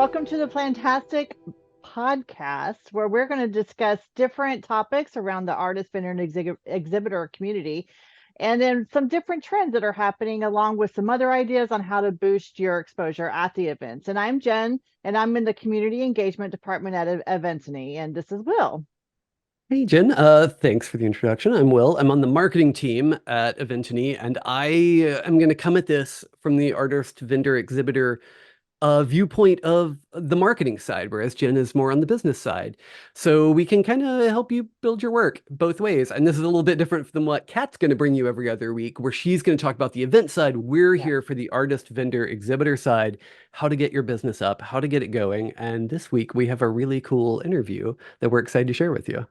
Welcome to the Plan-tastic podcast, where we're going to discuss different topics around the artist, vendor, and exhibitor community, and then some different trends that are happening, along with some other ideas on how to boost your exposure at the events. And I'm Jen, and I'm in the community engagement department at Venty, and this is Will. Hey Jen, thanks for the introduction. I'm Will. I'm on the marketing team at Venty, and I am going to come at this from the artist, vendor, exhibitor viewpoint of the marketing side, whereas Jen is more on the business side. So we can kind of help you build your work both ways. And this is a little bit different than what Kat's going to bring you every other week, where she's going to talk about the event side. We're Yeah. here for the artist, vendor, exhibitor side, how to get your business up, how to get it going. And this week we have a really cool interview that we're excited to share with you.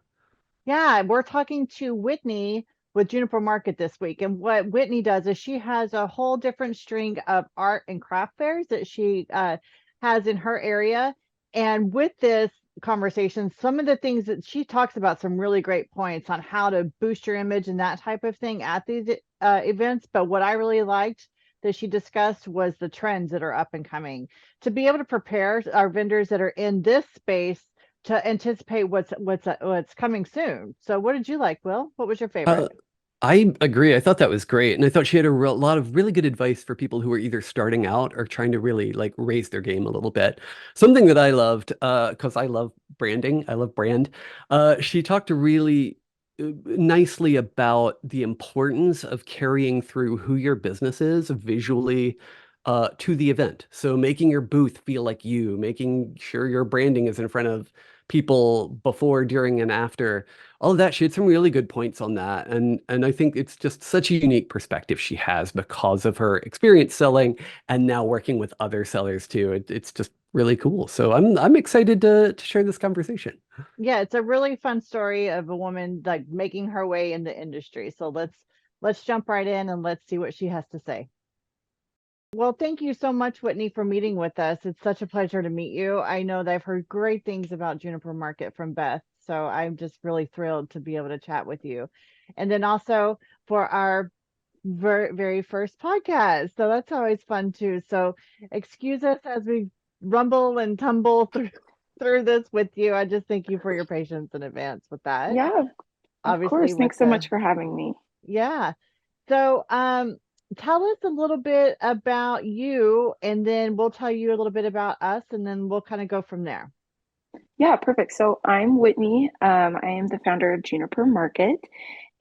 Yeah, we're talking to Whitney with Juniper Market this week. And what Whitney does is she has a whole different string of art and craft fairs that she has in her area. And with this conversation, some of the things that she talks about, some really great points on how to boost your image and that type of thing at these events. But what I really liked that she discussed was the trends that are up and coming to be able to prepare our vendors that are in this space to anticipate what's coming soon. So what did you like, Will? What was your favorite? Uh, I agree. I thought that was great. And I thought she had a lot of really good advice for people who are either starting out or trying to really like raise their game a little bit. Something that I loved, because I love branding, I love brand. She talked really nicely about the importance of carrying through who your business is visually to the event. So making your booth feel like you, making sure your branding is in front of people before, during, and after all of that. She had some really good points on that. And I think it's just such a unique perspective she has because of her experience selling and now working with other sellers too. It's just really cool. So I'm excited to share this conversation. Yeah, it's a really fun story of a woman like making her way in the industry. So let's jump right in and let's see what she has to say. Well, thank you so much, Whitney, for meeting with us. It's such a pleasure to meet you. I know that I've heard great things about Juniper Market from Beth, so I'm just really thrilled to be able to chat with you. And then also for our very first podcast. So that's always fun too. So excuse us as we rumble and tumble through this with you. I just thank you for your patience in advance with that. Yeah, of Obviously course. with Thanks so the much for having me. yeah. So tell us a little bit about you and then we'll tell you a little bit about us and then we'll kind of go from there. Yeah, perfect. So I'm Whitney. I am the founder of Juniper Market,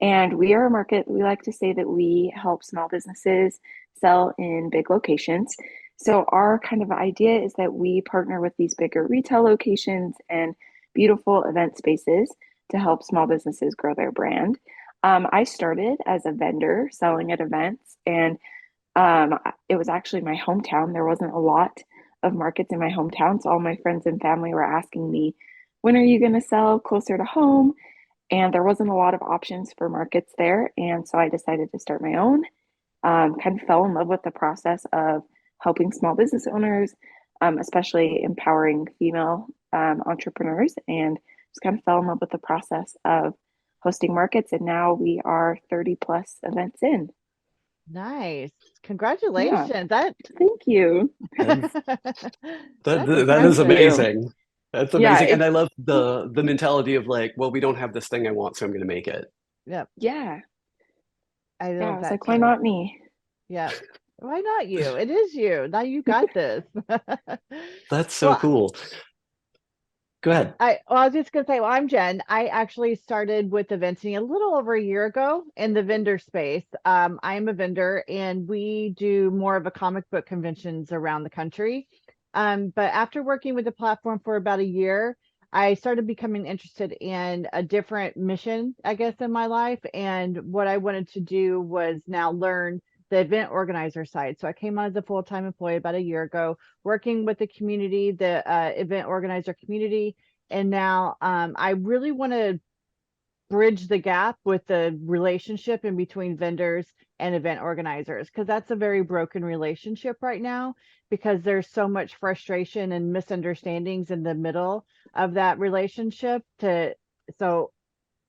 and we are a market. We like to say that we help small businesses sell in big locations. So our kind of idea is that we partner with these bigger retail locations and beautiful event spaces to help small businesses grow their brand. I started as a vendor selling at events, and it was actually my hometown. There wasn't a lot of markets in my hometown, so all my friends and family were asking me, when are you going to sell closer to home? And there wasn't a lot of options for markets there. And so I decided to start my own. Kind of fell in love with the process of helping small business owners, especially empowering female entrepreneurs, and just kind of fell in love with the process of hosting markets. And now we are 30 plus events in. Nice. Yeah, Congratulations. That thank you. That's, that's that is Thank impressive. you. amazing. That's Yeah, amazing. And I love the mentality of like, well, we don't have this thing I want, so I'm going to make it. Yep. yeah, I yeah. I love was that like, why too. not me? Yeah. Why not you? It is you. Now you got this. That's so Well, cool. Go ahead. I was just gonna say, well, I'm Jen. I actually started with eventing a little over a year ago in the vendor space. I am a vendor, and we do more of a comic book conventions around the country. But after working with the platform for about a year, I started becoming interested in a different mission, I guess, in my life. And what I wanted to do was now learn the event organizer side. So I came on as a full-time employee about a year ago, working with the community, the event organizer community. And now I really want to bridge the gap with the relationship in between vendors and event organizers, because that's a very broken relationship right now, because there's so much frustration and misunderstandings in the middle of that relationship. So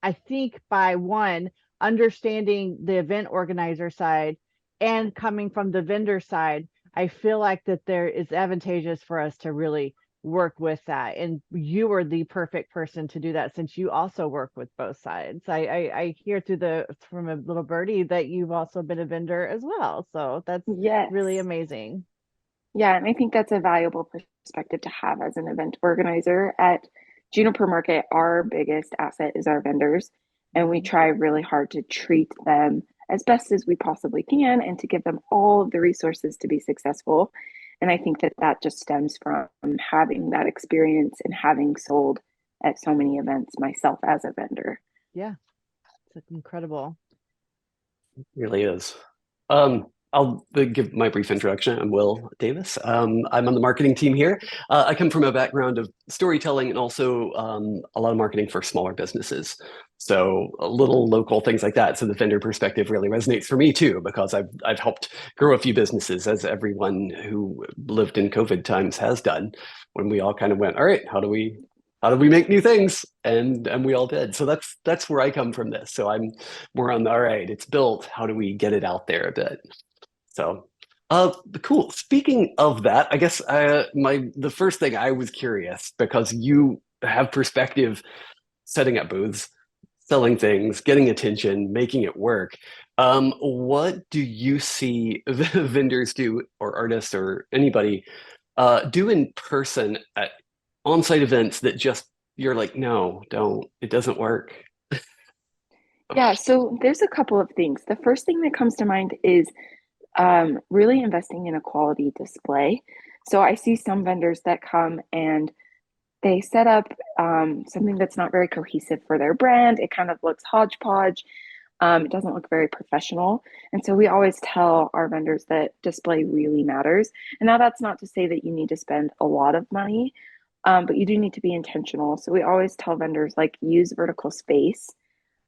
I think by one, understanding the event organizer side and coming from the vendor side, I feel like that there is advantageous for us to really work with that. And you are the perfect person to do that since you also work with both sides. I hear from a little birdie that you've also been a vendor as well. So that's Yes. really amazing. Yeah, and I think that's a valuable perspective to have as an event organizer. At Juniper Market, our biggest asset is our vendors, and we try really hard to treat them as best as we possibly can and to give them all of the resources to be successful. And I think that that just stems from having that experience and having sold at so many events myself as a vendor. Yeah, it's incredible. Really is. I'll give my brief introduction. I'm Will Davis. I'm on the marketing team here. I come from a background of storytelling and also a lot of marketing for smaller businesses. So little local things like that. So the vendor perspective really resonates for me too, because I've helped grow a few businesses, as everyone who lived in COVID times has done, when we all kind of went, all right, how do we make new things? And we all did. So that's where I come from this. So I'm more on the, all right, it's built. How do we get it out there a bit? So, cool. Speaking of that, I guess the first thing I was curious, because you have perspective setting up booths, selling things, getting attention, making it work. What do you see vendors do, or artists, or anybody do in person at on-site events that just you're like, no, don't, it doesn't work? Yeah, so there's a couple of things. The first thing that comes to mind is really investing in a quality display. So I see some vendors that come and they set up something that's not very cohesive for their brand. It kind of looks hodgepodge. It doesn't look very professional. And so we always tell our vendors that display really matters. And now that's not to say that you need to spend a lot of money, but you do need to be intentional. So we always tell vendors like use vertical space.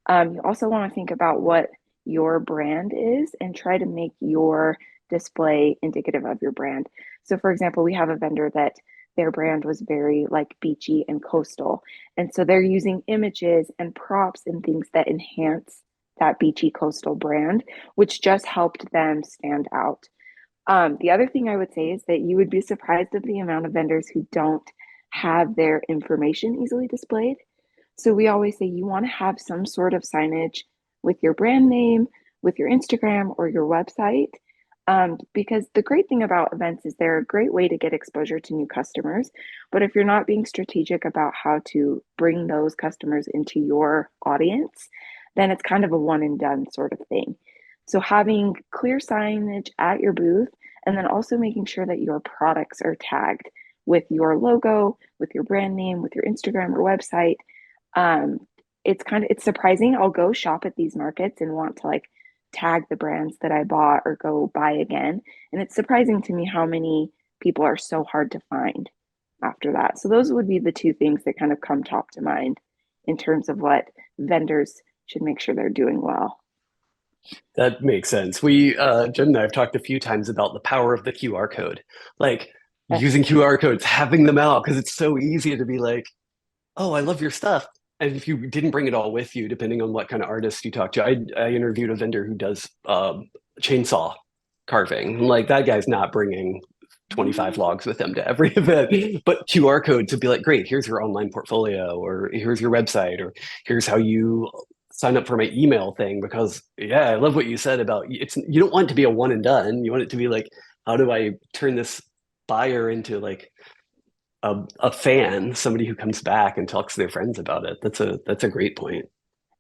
You also want to think about what your brand is and try to make your display indicative of your brand. So, for example, we have a vendor that their brand was very like beachy and coastal. And so they're using images and props and things that enhance that beachy coastal brand, which just helped them stand out. The other thing I would say is that you would be surprised at the amount of vendors who don't have their information easily displayed. So we always say you want to have some sort of signage with your brand name, with your Instagram or your website. Because the great thing about events is they're a great way to get exposure to new customers. But if you're not being strategic about how to bring those customers into your audience, then it's kind of a one and done sort of thing. So having clear signage at your booth and then also making sure that your products are tagged with your logo, with your brand name, with your Instagram or website. um, it's surprising. I'll go shop at these markets and want to like tag the brands that I bought or go buy again. And it's surprising to me how many people are so hard to find after that. So those would be the two things that kind of come top to mind in terms of what vendors should make sure they're doing well. That makes sense. Jen and I have talked a few times about the power of the QR code, like using QR codes, having them out, because it's so easy to be like, oh, I love your stuff. And if you didn't bring it all with you, depending on what kind of artist you talk to, I interviewed a vendor who does chainsaw carving. I'm like, that guy's not bringing 25 logs with him to every event, but QR code to be like, great, here's your online portfolio, or here's your website, or here's how you sign up for my email thing. Because yeah, I love what you said about you don't want it to be a one and done. You want it to be like, how do I turn this buyer into like a fan, somebody who comes back and talks to their friends about it. That's a great point.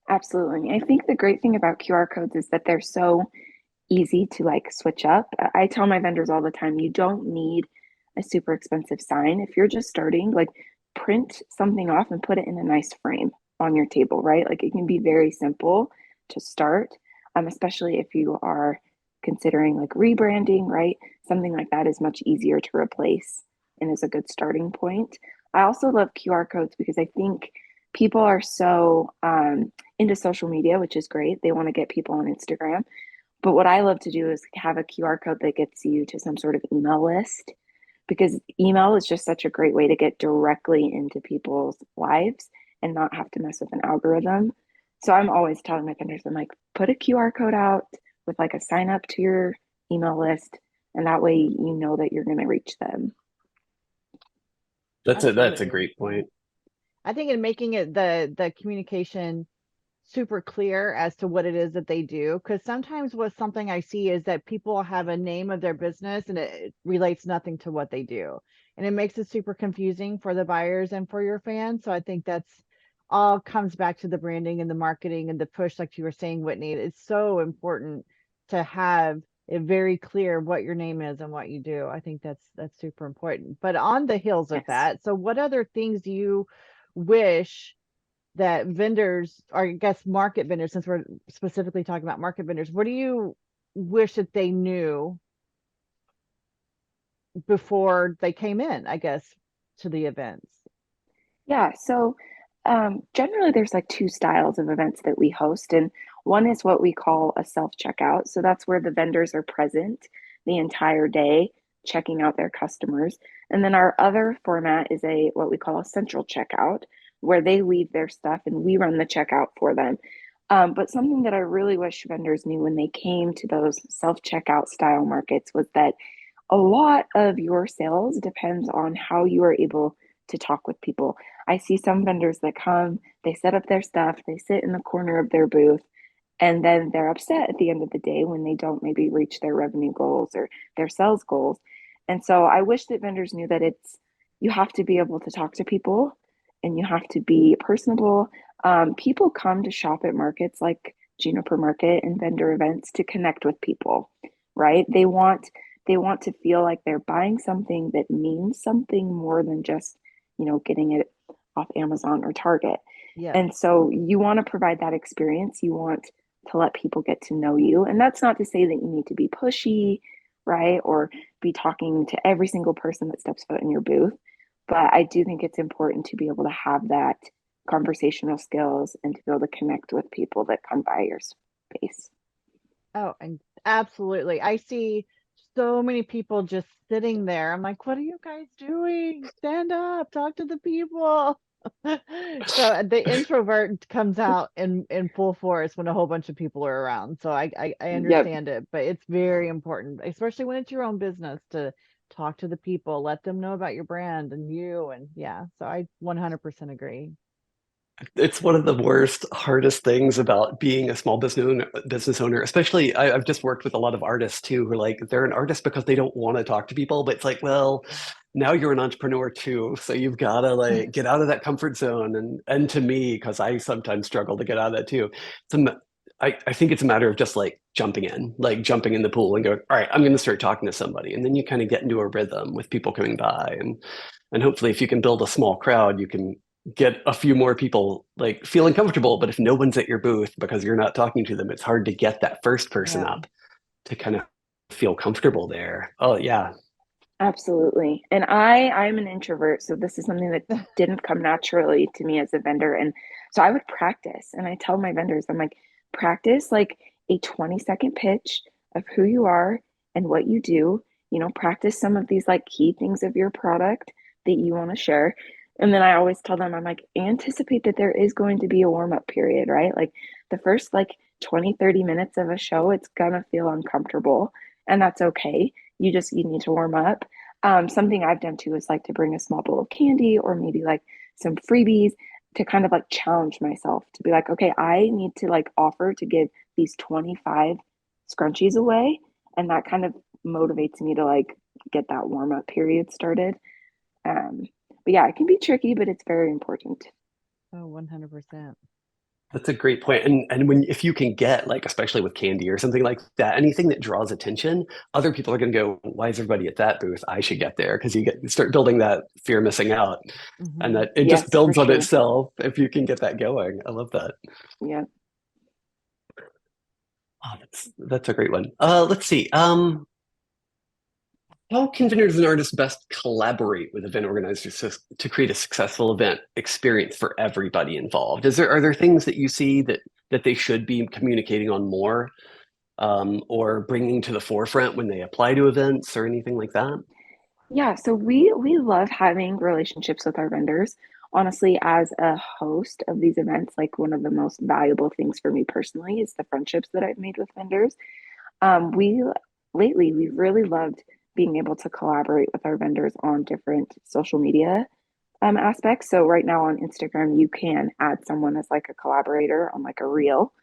Absolutely. I think the great thing about QR codes is that they're so easy to like switch up. I tell my vendors all the time, you don't need a super expensive sign. If you're just starting, like print something off and put it in a nice frame on your table, right? Like it can be very simple to start, especially if you are considering like rebranding, right? Something like that is much easier to replace and is a good starting point. I also love QR codes because I think people are so into social media, which is great. They want to get people on Instagram. But what I love to do is have a QR code that gets you to some sort of email list because email is just such a great way to get directly into people's lives and not have to mess with an algorithm. So I'm always telling my vendors, I'm like, put a QR code out with like a sign up to your email list. And that way you know that you're going to reach them. That's a Absolutely. great point. I think in making it the communication super clear as to what it is that they do, because sometimes what something I see is that people have a name of their business and it relates nothing to what they do, and it makes it super confusing for the buyers and for your fans. So I think that's all comes back to the branding and the marketing and the push, like you were saying, Whitney. It's so important to have it very clear what your name is and what you do. I think that's super important. But on the heels of Yes. that, so what other things do you wish that vendors, or I guess market vendors, since we're specifically talking about market vendors, what do you wish that they knew before they came in, I guess, to the events? Yeah, so generally there's like two styles of events that we host, and one is what we call a self-checkout. So that's where the vendors are present the entire day checking out their customers. And then our other format is a what we call a central checkout, where they leave their stuff and we run the checkout for them. But something that I really wish vendors knew when they came to those self-checkout style markets was that a lot of your sales depends on how you are able to talk with people. I see some vendors that come, they set up their stuff, they sit in the corner of their booth, and then they're upset at the end of the day when they don't maybe reach their revenue goals or their sales goals. And so I wish that vendors knew that you have to be able to talk to people and you have to be personable. People come to shop at markets like Juniper Market and vendor events to connect with people, right? They want to feel like they're buying something that means something more than just, getting it off Amazon or Target. Yep. And so you want to provide that experience. You want to let people get to know you. And that's not to say that you need to be pushy, right? Or be talking to every single person that steps foot in your booth. But I do think it's important to be able to have that conversational skills and to be able to connect with people that come by your space. Oh, and absolutely. I see so many people just sitting there. I'm like, what are you guys doing? Stand up, talk to the people. So the introvert comes out in full force when a whole bunch of people are around. So I Yep, understand it, but it's very important, especially when it's your own business, to talk to the people, let them know about your brand and you. And yeah, so I 100% agree. It's one of the worst, hardest things about being a small business owner, especially I've just worked with a lot of artists too, who are like, they're an artist because they don't want to talk to people. But it's like, well, now you're an entrepreneur too. So you've got to like get out of that comfort zone. And to me, because I sometimes struggle to get out of that too, I think it's a matter of just like jumping in the pool and going, all right, I'm going to start talking to somebody. And then you kind of get into a rhythm with people coming by. And hopefully if you can build a small crowd, you can get a few more people like feeling comfortable. But if no one's at your booth because you're not talking to them, it's hard to get that first person Yeah. up to kind of feel comfortable there. Oh yeah. absolutely. And I'm an introvert, so this is something that didn't come naturally to me as a vendor. And so I would practice and I tell my vendors, I'm like, practice like a 20-second pitch of who you are and what you do. Practice some of these like key things of your product that you want to share. And then I always tell them, I'm like, anticipate that there is going to be a warm-up period, right? Like the first like 20, 30 minutes of a show, it's gonna feel uncomfortable, and that's okay. You need to warm up. Something I've done too is like to bring a small bowl of candy or maybe like some freebies to kind of like challenge myself to be like, okay, I need to like offer to give these 25 scrunchies away. And that kind of motivates me to like get that warm up period started. Um, but yeah, it can be tricky, but it's very important. Oh, 100%. That's a great point. And when if you can get like especially with candy or something like that, anything that draws attention, other people are going to go, "Why is everybody at that booth? I should get there." Because you start building that fear of missing out, and Hmm. that it just Yes, for builds on sure. itself if you can get that going. I love that. Yeah. Oh, that's a great one. Let's see. How can vendors and artists best collaborate with event organizers to create a successful event experience for everybody involved? Are there things that you see that they should be communicating on more, or bringing to the forefront when they apply to events or anything like that? Yeah, so we love having relationships with our vendors. Honestly, as a host of these events, like one of the most valuable things for me personally is the friendships that I've made with vendors. We lately we've really loved being able to collaborate with our vendors on different social media aspects. So right now on Instagram, you can add someone as like a collaborator on like a reel.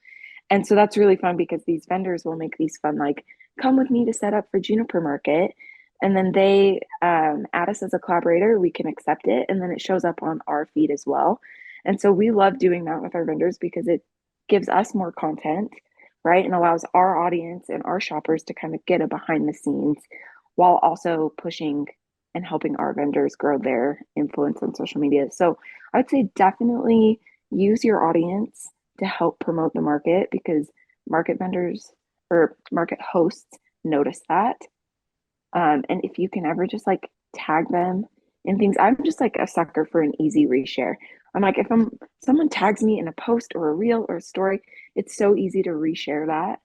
And so that's really fun because these vendors will make these fun, like, come with me to set up for Juniper Market. And then they add us as a collaborator. We can accept it. And then it shows up on our feed as well. And so we love doing that with our vendors because it gives us more content, right? And allows our audience and our shoppers to kind of get a behind the scenes while also pushing and helping our vendors grow their influence on social media. So I would say definitely use your audience to help promote the market because market vendors or market hosts notice that. And if you can ever just like tag them in things, I'm just like a sucker for an easy reshare. I'm like, if someone tags me in a post or a reel or a story, it's so easy to reshare that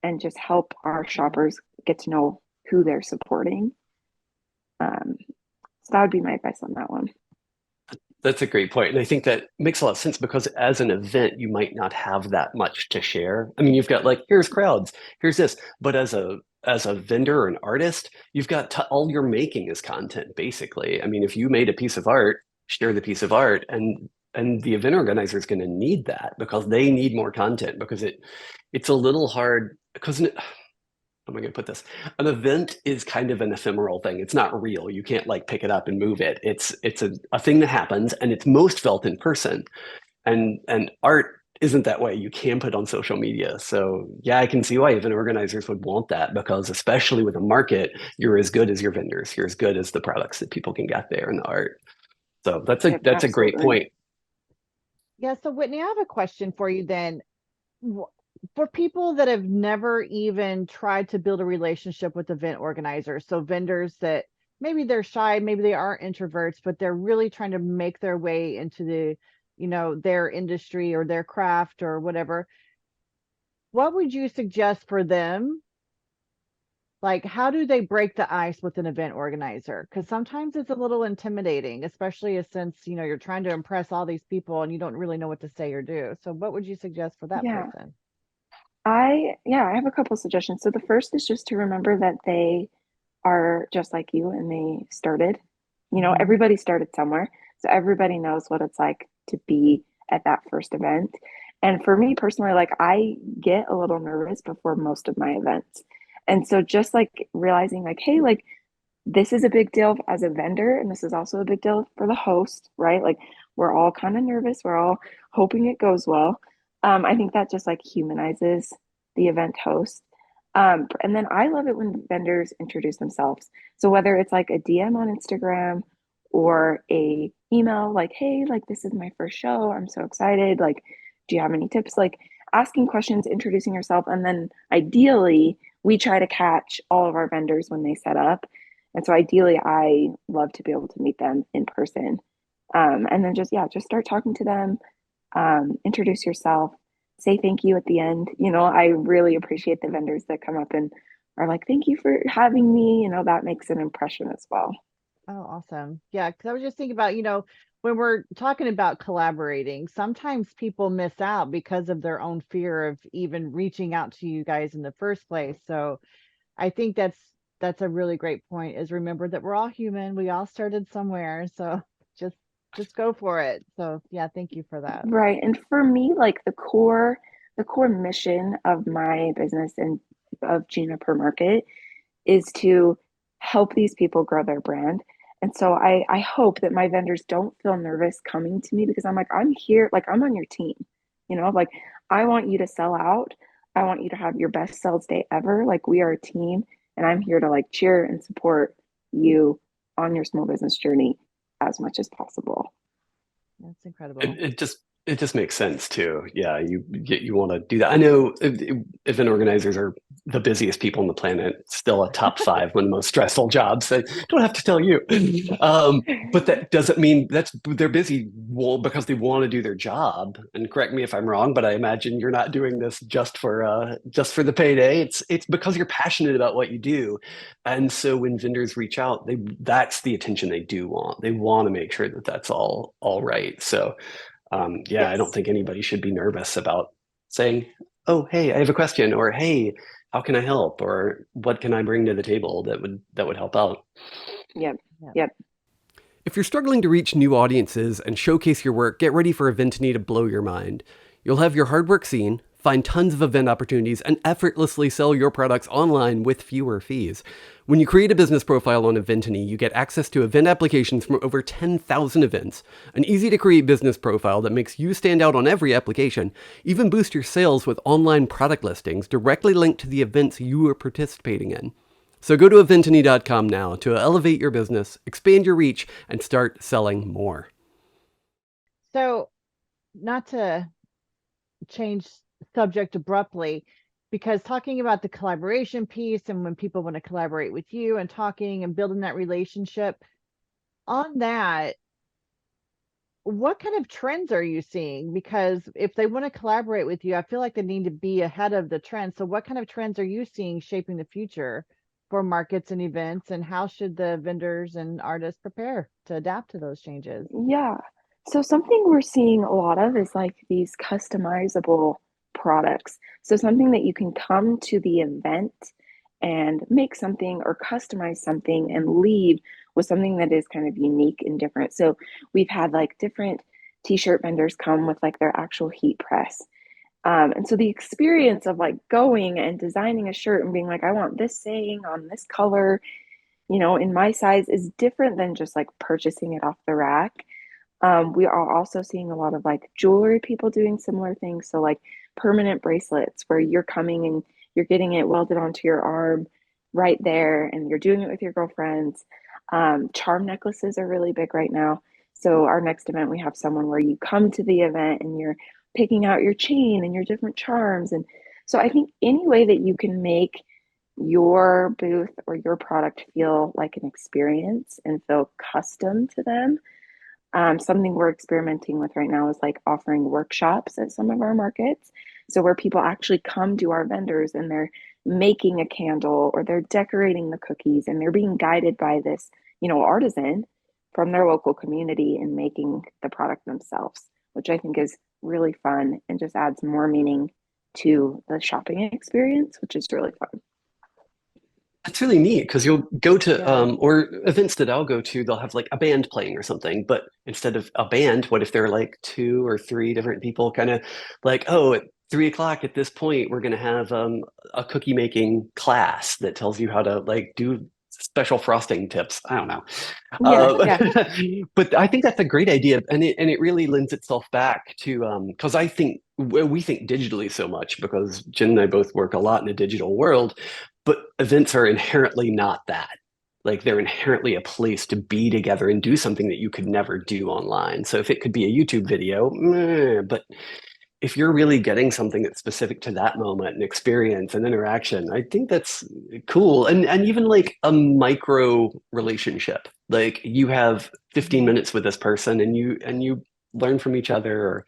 and just help our shoppers get to know who they're supporting. So that would be my advice on that one. That's a great point. And I think that makes a lot of sense because as an event, you might not have that much to share. I mean, you've got like, here's crowds, here's this. But as a vendor or an artist, you've got all you're making is content, basically. I mean, if you made a piece of art, share the piece of art, and the event organizer is going to need that because they need more content because it's a little hard because how am I going to put this? An event is kind of an ephemeral thing. It's not real. You can't like pick it up and move it. It's a thing that happens and it's most felt in person. And art isn't that way. You can put on social media. So yeah, I can see why event organizers would want that because especially with a market, you're as good as your vendors. You're as good as the products that people can get there in the art. So that's a great point. Yeah, so Whitney, I have a question for you then. For people that have never even tried to build a relationship with event organizers, so vendors that maybe they're shy, maybe they are introverts, but they're really trying to make their way into their industry or their craft or whatever, what would you suggest for them? Like, how do they break the ice with an event organizer? Because sometimes it's a little intimidating, especially since, you're trying to impress all these people and you don't really know what to say or do. So what would you suggest for that Yeah. person? I have a couple suggestions. So the first is just to remember that they are just like you and they started. Everybody started somewhere. So everybody knows what it's like to be at that first event. And for me personally, like I get a little nervous before most of my events. And so just like realizing like, hey, like this is a big deal as a vendor, and this is also a big deal for the host, right? Like we're all kind of nervous. We're all hoping it goes well. I think that just like humanizes the event host. And then I love it when vendors introduce themselves. So whether it's like a DM on Instagram or a email, like, hey, like this is my first show. I'm so excited. Like, do you have any tips? Like asking questions, introducing yourself, and then ideally we try to catch all of our vendors when they set up. And so ideally, I love to be able to meet them in person. And then just start talking to them, introduce yourself, say thank you at the end. I really appreciate the vendors that come up and are like, thank you for having me. That makes an impression as well. Oh, awesome. Yeah, because I was just thinking about, when we're talking about collaborating, sometimes people miss out because of their own fear of even reaching out to you guys in the first place. So I think that's a really great point is remember that we're all human. We all started somewhere. So just go for it. So yeah, thank you for that. Right. And for me, like the core mission of my business and of Juniper Market is to help these people grow their brand. And so I hope that my vendors don't feel nervous coming to me because I'm like, I'm here, like I'm on your team, like I want you to sell out. I want you to have your best sales day ever. Like we are a team and I'm here to like cheer and support you on your small business journey as much as possible. That's incredible. It just makes sense too. Yeah, you want to do that. I know event organizers are the busiest people on the planet. Still a top five, one of the most stressful jobs. I don't have to tell you. But that doesn't mean they're busy because they want to do their job. And correct me if I'm wrong, but I imagine you're not doing this just for the payday. It's because you're passionate about what you do. And so when vendors reach out, that's the attention they do want. They want to make sure that that's all right. So I don't Yes. think anybody should be nervous about saying, "Oh, hey, I have a question," or "Hey, how can I help?" or "What can I bring to the table that would help out?" Yep. Yeah. Yep. If you're struggling to reach new audiences and showcase your work, get ready for Venty to blow your mind. You'll have your hard work seen, find tons of event opportunities, and effortlessly sell your products online with fewer fees. When you create a business profile on Venty, you get access to event applications from over 10,000 events, an easy-to-create business profile that makes you stand out on every application, even boost your sales with online product listings directly linked to the events you are participating in. So go to eventany.com now to elevate your business, expand your reach, and start selling more. So, not to change subject abruptly, because talking about the collaboration piece and when people want to collaborate with you and talking and building that relationship, on that, what kind of trends are you seeing? Because if they want to collaborate with you, I feel like they need to be ahead of the trend. So what kind of trends are you seeing shaping the future for markets and events, and how should the vendors and artists prepare to adapt to those changes? Yeah. So something we're seeing a lot of is like these customizable products. So something that you can come to the event and make something or customize something and leave with something that is kind of unique and different. So we've had like different t-shirt vendors come with like their actual heat press. And so the experience of like going and designing a shirt and being like, I want this saying on this color, in my size is different than just like purchasing it off the rack. We are also seeing a lot of like jewelry people doing similar things. So like permanent bracelets where you're coming and you're getting it welded onto your arm right there and you're doing it with your girlfriends. Charm necklaces are really big right now. So our next event, we have someone where you come to the event and you're picking out your chain and your different charms. And so I think any way that you can make your booth or your product feel like an experience and feel custom to them. Something we're experimenting with right now is like offering workshops at some of our markets. So where people actually come to our vendors and they're making a candle or they're decorating the cookies and they're being guided by this, artisan from their local community and making the product themselves, which I think is really fun and just adds more meaning to the shopping experience, which is really fun. That's really neat because you'll go to Yeah. or events that I'll go to, they'll have like a band playing or something, but instead of a band, what if there are like two or three different people kind of like, oh, at 3 o'clock at this point, we're gonna have a cookie making class that tells you how to like do special frosting tips. I don't know. Yeah, yeah. But I think that's a great idea, and it really lends itself back to because I think we think digitally so much because Jen and I both work a lot in a digital world, but events are inherently not that. Like they're inherently a place to be together and do something that you could never do online. So if it could be a YouTube video, meh, but if you're really getting something that's specific to that moment and experience and interaction, I think that's cool. And even like a micro relationship, like you have 15 Mhm. minutes with this person and you learn from each other or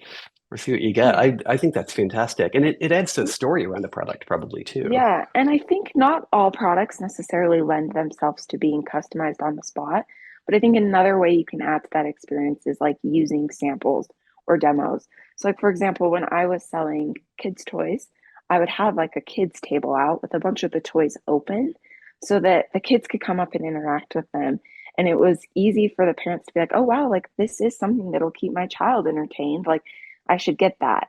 see what you get. Yeah. I think that's fantastic. And it adds to the story around the product probably too. Yeah, and I think not all products necessarily lend themselves to being customized on the spot, but I think another way you can add to that experience is like using samples or demos. So like for example, when I was selling kids toys, I would have like a kids table out with a bunch of the toys open so that the kids could come up and interact with them. And it was easy for the parents to be like, "Oh wow, like this is something that'll keep my child entertained. Like I should get that."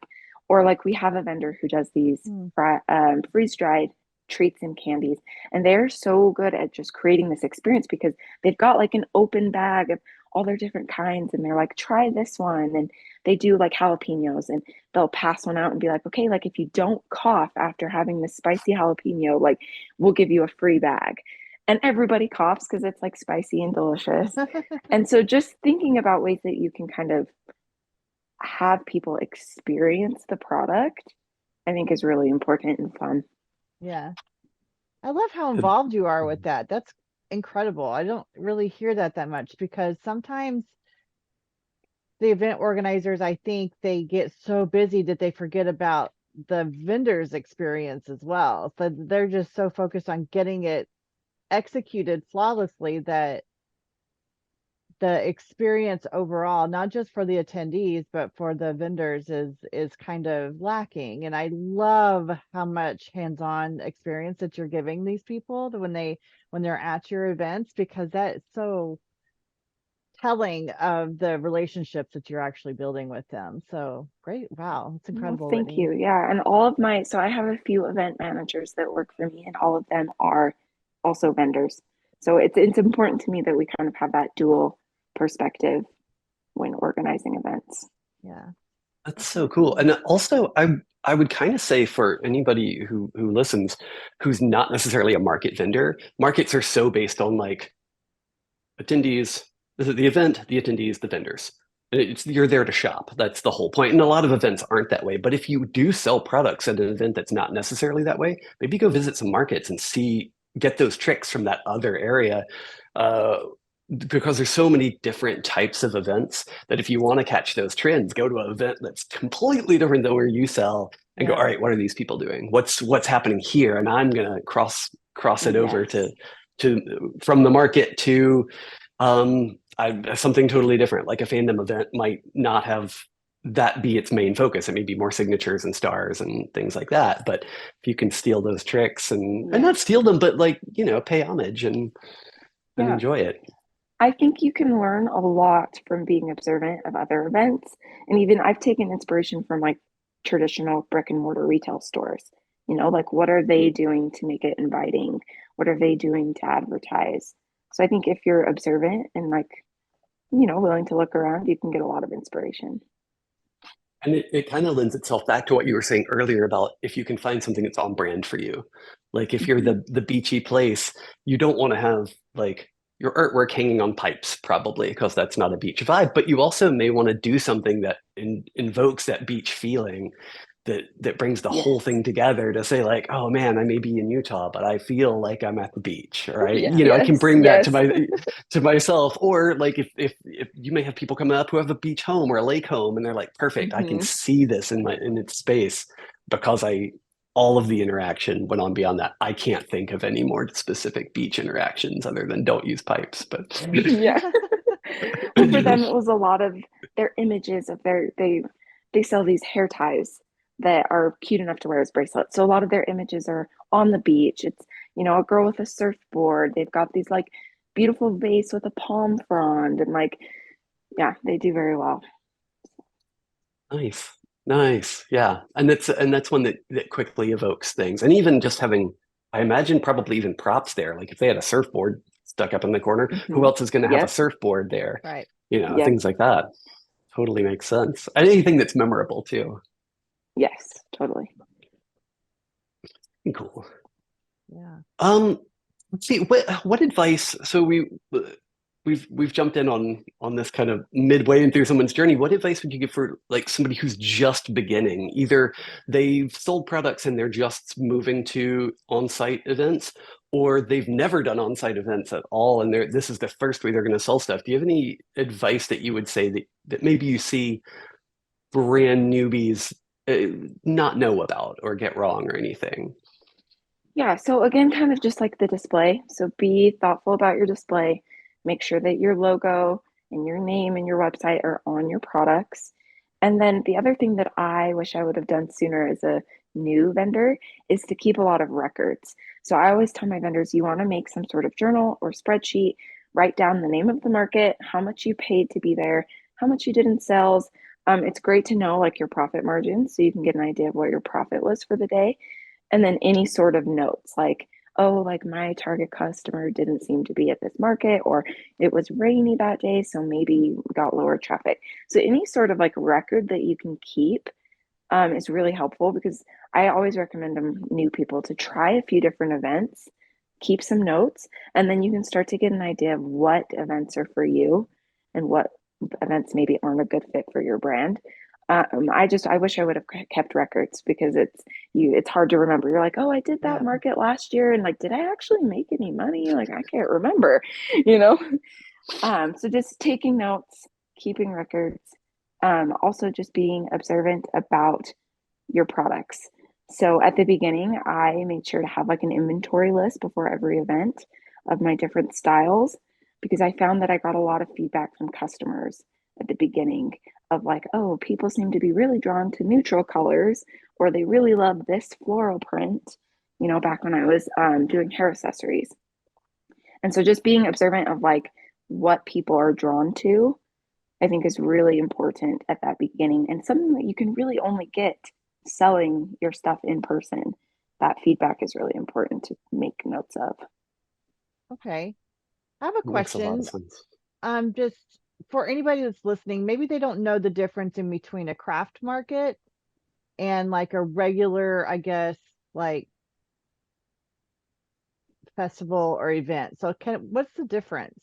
Or like we have a vendor who does these Mm. freeze-dried treats and candies, and they're so good at just creating this experience because they've got like an open bag of all their different kinds, and they're like, try this one, and they do like jalapenos, and they'll pass one out and be like, okay, like if you don't cough after having this spicy jalapeno, like we'll give you a free bag. And everybody coughs because it's like spicy and delicious. And so just thinking about ways that you can kind of have people experience the product, I think is really important and fun. Yeah. I love how involved you are with that. That's incredible. I don't really hear that much, because sometimes the event organizers, I think they get so busy that they forget about the vendor's experience as well. So they're just so focused on getting it executed flawlessly that the experience overall, not just for the attendees, but for the vendors, is kind of lacking. And I love how much hands-on experience that you're giving these people when they're at your events, because that is so telling of the relationships that you're actually building with them. So great. Wow. It's Well, incredible, thank Whitney. you. Yeah. And so I have a few event managers that work for me, and all of them are also vendors. So it's important to me that we kind of have that dual perspective when organizing events. Yeah. That's so cool. And also, I would kind of say for anybody who listens, who's not necessarily a market vendor, markets are so based on like attendees, the event, the attendees, the vendors. You're there to shop. That's the whole point. And a lot of events aren't that way. But if you do sell products at an event that's not necessarily that way, maybe go visit some markets and get those tricks from that other area. Uh, because there's so many different types of events that if you want to catch those trends, go to an event that's completely different than where you sell and go, Yeah. all right, what are these people doing? What's happening here? And I'm gonna cross it over Yes. to from the market to something totally different. Like a fandom event might not have that be its main focus. It may be more signatures and stars and things like that. But if you can steal those tricks and Yeah. not steal them, but like, pay homage and Yeah. enjoy it. I think you can learn a lot from being observant of other events. And even I've taken inspiration from like traditional brick and mortar retail stores. Like what are they doing to make it inviting? What are they doing to advertise? So I think if you're observant and like, willing to look around, you can get a lot of inspiration. And it kind of lends itself back to what you were saying earlier about if you can find something that's on brand for you. Like if you're Mhm. the beachy place, you don't want to have like your artwork hanging on pipes, probably, because that's not a beach vibe. But you also may want to do something that invokes that beach feeling that brings the whole Yes. thing together to say like, oh man, I may be in Utah, but I feel like I'm at the beach, right? Yeah. I can Yes. bring that Yes. to myself. Or like if you may have people coming up who have a beach home or a lake home and they're like, perfect, I can Hmm. see this in its space because all of the interaction went on beyond that. I can't think of any more specific beach interactions other than don't use pipes, but Yeah. Well, for them, it was a lot of their images of they sell these hair ties that are cute enough to wear as bracelets. So a lot of their images are on the beach. It's, a girl with a surfboard. They've got these like beautiful vase with a palm frond, and like, yeah, they do very well. nice. Nice. Yeah. And that's one that quickly evokes things. And even just having, I imagine probably even props there. Like if they had a surfboard stuck up in the corner, who Hmm. else is going to have a Yep. surfboard there? Right. Yep. Things like that. Totally makes sense. And anything that's memorable too. Yes, totally. Cool. Yeah. Let's see what advice. So we've jumped in on this kind of midway in through someone's journey. What advice would you give for like somebody who's just beginning? Either they've sold products and they're just moving to on-site events, or they've never done on-site events at all, and this is the first way they're going to sell stuff. Do you have any advice that you would say that maybe you see brand newbies not know about or get wrong or anything? Yeah, so again, kind of just like the display. So be thoughtful about your display. Make sure that your logo and your name and your website are on your products. And then the other thing that I wish I would have done sooner as a new vendor is to keep a lot of records. So I always tell my vendors, you want to make some sort of journal or spreadsheet, write down the name of the market, how much you paid to be there, how much you did in sales. It's great to know like your profit margins so you can get an idea of what your profit was for the day, and then any sort of notes like, oh, like my target customer didn't seem to be at this market, or it was rainy that day, so maybe we got lower traffic. So any sort of like record that you can keep is really helpful, because I always recommend new people to try a few different events, keep some notes, and then you can start to get an idea of what events are for you and what events maybe aren't a good fit for your brand. I wish I would have kept records, because it's hard to remember. You're like, oh, I did that Yeah. market last year, and like, did I actually make any money? Like, I can't remember, you know. So just taking notes, keeping records, also just being observant about your products. So at the beginning, I made sure to have like an inventory list before every event of my different styles, because I found that I got a lot of feedback from customers at the beginning of like, oh, people seem to be really drawn to neutral colors, or they really love this floral print, back when I was doing hair accessories. And so just being observant of like what people are drawn to, I think is really important at that beginning, and something that you can really only get selling your stuff in person. That feedback is really important to make notes of. Okay. I have a Makes a lot of question. sense. Just for anybody that's listening, maybe they don't know the difference in between a craft market and like a regular, I guess, like festival or event. So what's the difference?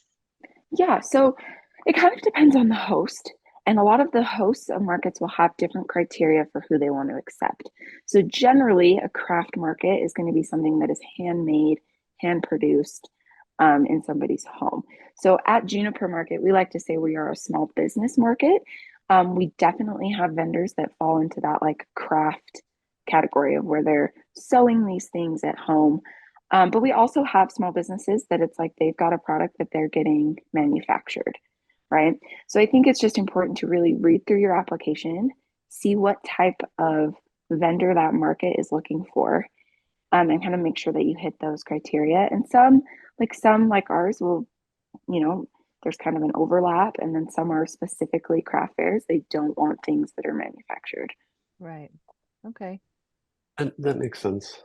Yeah, so it kind of depends on the host. And a lot of the hosts of markets will have different criteria for who they want to accept. So generally, a craft market is going to be something that is handmade, hand produced in somebody's home. So at Juniper Market, we like to say we are a small business market. We definitely have vendors that fall into that like craft category of where they're sewing these things at home. But we also have small businesses that it's like they've got a product that they're getting manufactured, right? So I think it's just important to really read through your application, see what type of vendor that market is looking for, and kind of make sure that you hit those criteria. And some like ours will, you know, there's kind of an overlap, and then some are specifically craft fairs. They don't want things that are manufactured. Right. Okay. And that makes sense.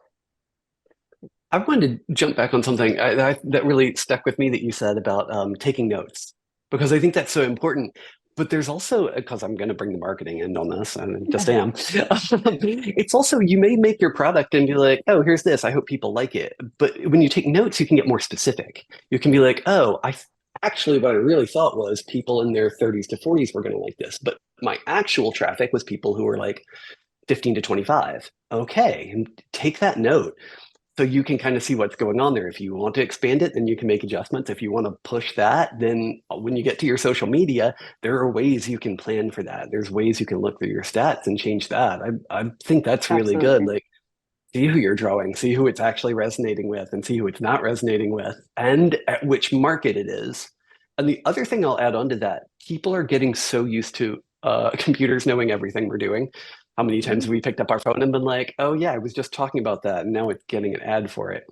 I wanted to jump back on something that really stuck with me that you said about taking notes, because I think that's so important. But there's also, because I'm going to bring the marketing end on this, and I just am. It's also, you may make your product and be like, oh, here's this. I hope people like it. But when you take notes, you can get more specific. You can be like, oh, actually, what I really thought was people in their 30s to 40s were going to like this. But my actual traffic was people who were like 15 to 25. Okay, and take that note so you can kind of see what's going on there. If you want to expand it, then you can make adjustments. If you want to push that, then when you get to your social media, there are ways you can plan for that. There's ways you can look through your stats and change that. I think that's really good. Absolutely. Like, see who you're drawing, see who it's actually resonating with, and see who it's not resonating with, and at which market it is. And the other thing I'll add on to that, people are getting so used to computers knowing everything we're doing. How many times have we picked up our phone and been like, oh yeah, I was just talking about that, and now it's getting an ad for it.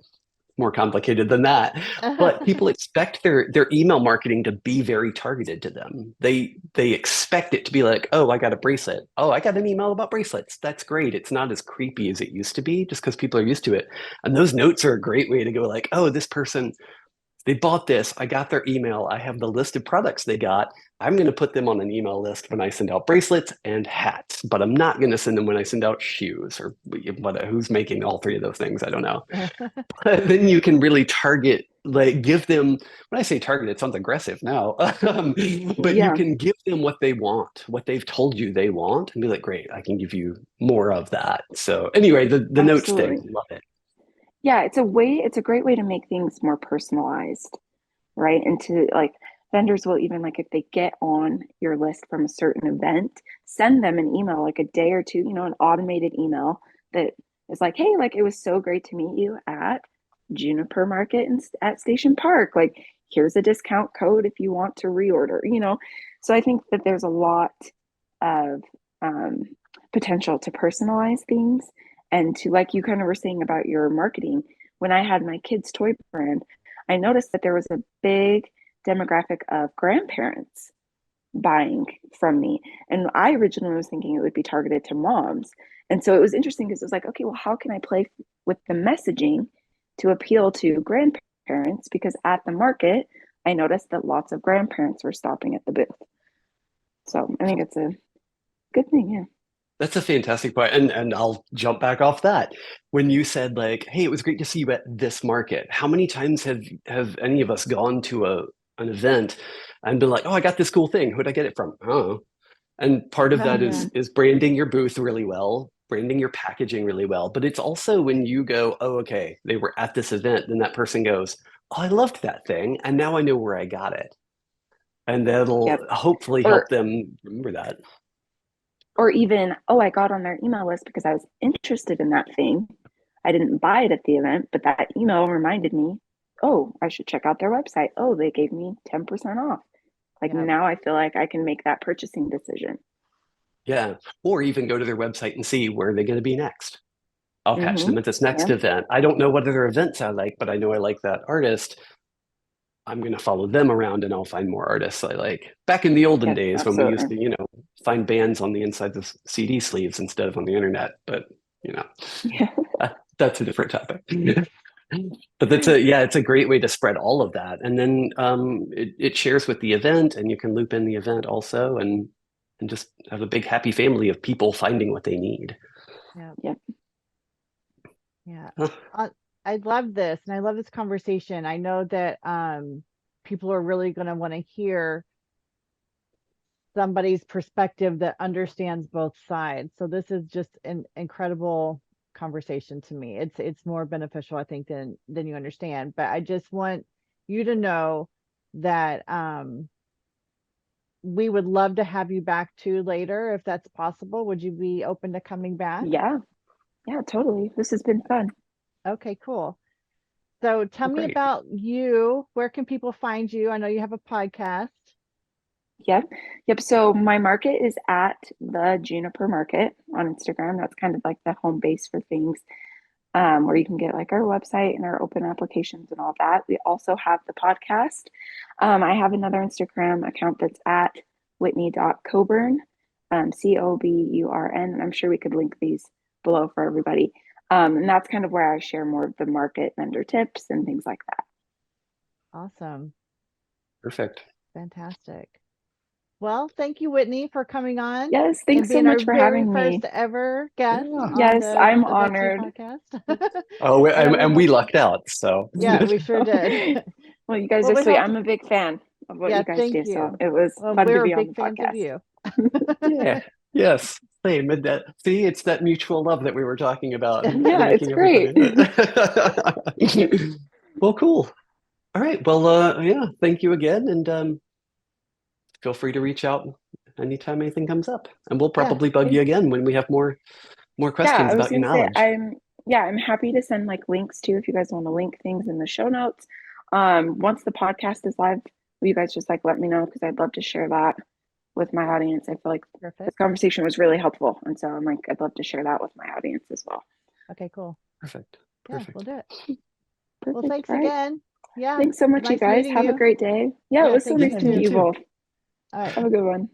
More complicated than that. But people expect their email marketing to be very targeted to them. They expect it to be like, oh, I got a bracelet. Oh, I got an email about bracelets. That's great. It's not as creepy as it used to be just because people are used to it. And those notes are a great way to go like, oh, this person, they bought this. I got their email. I have the list of products they got. I'm going to put them on an email list when I send out bracelets and hats, but I'm not going to send them when I send out shoes or who's making all three of those things. I don't know. Then you can really target, like give them, when I say target, it sounds aggressive now, but you Yeah, can give them what they want, what they've told you they want, and be like, great, I can give you more of that. So anyway, the notes thing, absolutely. love it. Yeah, it's a great way to make things more personalized, right? And to like vendors will even like if they get on your list from a certain event, send them an email like a day or two, an automated email that is like, hey, like it was so great to meet you at Juniper Market and at Station Park. Like, here's a discount code if you want to reorder. So I think that there's a lot of um, potential to personalize things and to, like you kind of were saying about your marketing. When I had my kids' toy brand, I noticed that there was a big demographic of grandparents buying from me. And I originally was thinking it would be targeted to moms. And so it was interesting because it was like, okay, well, how can I play with the messaging to appeal to grandparents? Because at the market, I noticed that lots of grandparents were stopping at the booth. So I think it's a good thing. Yeah. That's a fantastic point. And I'll jump back off that. When you said like, hey, it was great to see you at this market. How many times have any of us gone to an event and been like, oh, I got this cool thing. Who'd I get it from? Oh. And part of that Mm-hmm. is branding your booth really well, branding your packaging really well. But it's also when you go, oh, okay, they were at this event, then that person goes, oh, I loved that thing, and now I know where I got it. And that'll Yep. hopefully help Or them remember that. or even, oh, I got on their email list because I was interested in that thing. I didn't buy it at the event, but that email reminded me, oh, I should check out their website. Oh, they gave me 10% off. Like Yeah. now I feel like I can make that purchasing decision. Yeah. Or even go to their website and see where they're going to be next. I'll catch Mm-hmm. them at this next Yeah. event. I don't know what other events I like, but I know I like that artist. I'm going to follow them around and I'll find more artists I like. Back in the olden Yes, days when we used to, absolutely. find bands on the inside of CD sleeves instead of on the internet. But, Yeah. that's a different topic. But it's a great way to spread all of that. And then it shares with the event and you can loop in the event also and just have a big happy family of people finding what they need. Yeah. Yep. Yeah. Huh. I love this and I love this conversation. I know that people are really going to want to hear somebody's perspective that understands both sides. So this is just an incredible conversation to me. It's more beneficial, I think, than you understand. But I just want you to know that we would love to have you back too later if that's possible. Would you be open to coming back? Yeah. Yeah, totally. This has been fun. Okay, cool. So tell Well, me great. about you. Where can people find you? I know you have a podcast. Yep. Yep. So my market is at the Juniper Market on Instagram. That's kind of like the home base for things, where you can get like our website and our open applications and all that. We also have the podcast. I have another Instagram account that's at Whitney.Coburn, Coburn. I'm sure we could link these below for everybody. And that's kind of where I share more of the market vendor tips and things like that. Awesome. Perfect. Fantastic. Well, thank you, Whitney, for coming on Yes, and thanks so being our much for very having first me. ever guest Yeah. on Yes, I'm the Venty honored. podcast. Oh, And then and we lucked out. So yeah, we sure did. Well, you guys Well, are we sweet. hope I'm a big fan of what yeah, you guys thank do. So you. it was Well, fun to we're be on the big fans of podcast. you. yeah, yes, same. And see, it's that mutual love that we were talking about, Yeah, it's making everybody. great. Well, cool. All right. Well, yeah. Thank you again, and feel free to reach out anytime anything comes up, and we'll Yeah, probably bug you again when we have more Yeah, questions I was about your gonna say knowledge. I'm happy to send like links too if you guys want to link things in the show notes. Once the podcast is live, will you guys just like let me know because I'd love to share that with my audience. I feel like this perfect. conversation was really helpful, and so I'm like I'd love to share that with my audience as well. Okay, cool. Perfect. Yeah, Perfect. we'll do it. Well, Perfect. thanks All right. again. Yeah, Thanks so much, you nice guys. meeting Have a you. great day. Yeah, it Yeah, was so thank you nice Yeah, to you meet too. you too. both. All right. Have a good one.